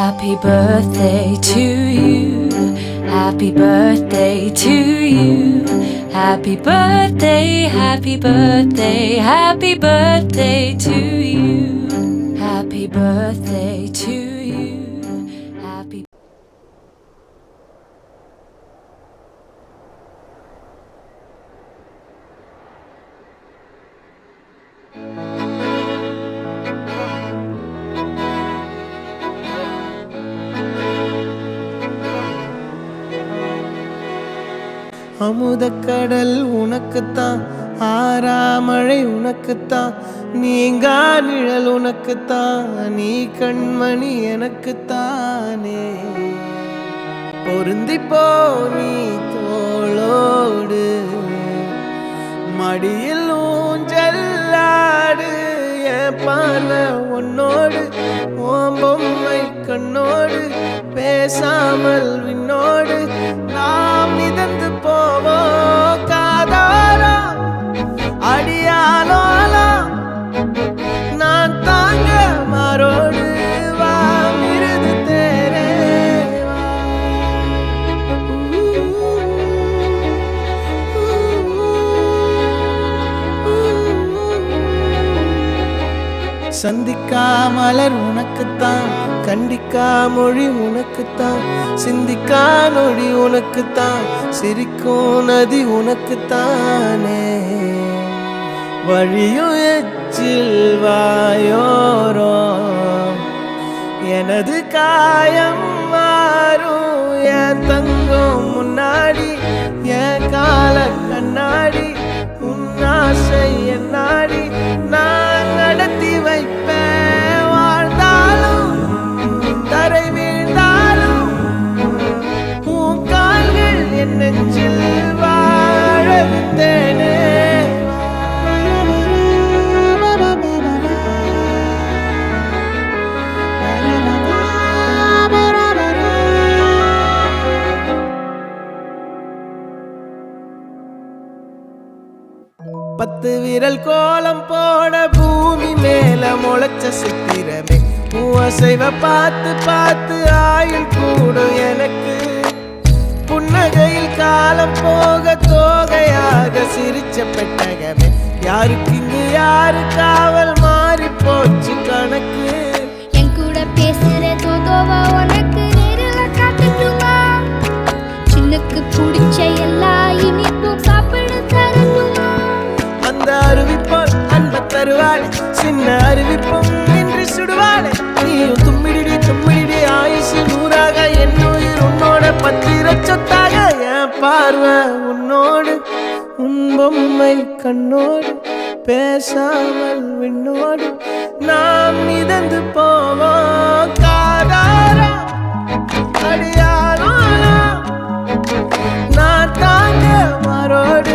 Happy birthday to you. Happy birthday to you. Happy birthday, happy birthday, happy birthday to you. Happy birthday to you. Happy அமுதக்கடல் உனக்குத்தான், ஆறாமழை உனக்குத்தான், நீங்கா நிழல் உனக்குத்தான், நீ கண்மணி எனக்குத்தானே. பொருந்திப்போ நீ தோளோடு, மடியில் ஊஞ்சல்லாடு, என் பார்வை உன்னோடு, ஓம் பொம்மை கண்ணோடு, பேசாமல் விண்ணோடு நாம் மிதந்து போவோம் காதாரா அடியாலோலா, நான் தாங்க மாறோடு வா மிருது தேரே வா. சந்திக்கா மலர் உனக்குத்தான், கண்டிக்கா மொழி உனக்குத்தான், சிந்திக்கா நொடி உனக்குத்தான், சிரிக்கும் நதி உனக்குத்தானே. வழியும் எச்சில் வாயோரோ எனது காயம் மாறும், என் தங்கம் முன்னாடி என் கால கண்ணாடி, உன் ஆசை என்னாடி நான் நடத்தி வைப்பேன். வாழ்ந்தாலும் தரை வீழ்ந்தாலும் உன் கால்கள் என் நெஞ்சில் வாழ விட்டேனே. பத்து விரல் கோலம் போட பூமி மேல முளைச்ச சித்திரமே, அசைவ பார்த்து பார்த்து ஆயுள் கூடும் எனக்கு. புன்னகையில் காலம் போக தோகையாக சிரிச்ச பெட்டகமே, யாருக்கு இங்கு யாரு காவல் மாறி போச்சு கணக்கு. என் கூட பேசுற தோதோவா உனக்கு நேரில காட்டட்டுமா, சின்னக்கு பிடிச்ச எல்லா இனிப்பும் சாப்பிட தரணுமா. அந்த அறிவிப்போல் அன்ப தருவாளே, சின்ன அறிவிப்பும் இன்று சுடுவாளே. நீயும் தும்மிடி தும்மிடி ஆயுசு நூறாக, என் உயிர் உன்னோட பத்திர சொத்தாக. என் பார்வை உன்னோடு, உன் பொம்மை கண்ணோடு, பேசாமல் விண்ணோடு நாம் மிதந்து போவோம் காதாரா அடியாலோலா, நான் தாங்க மாறோடு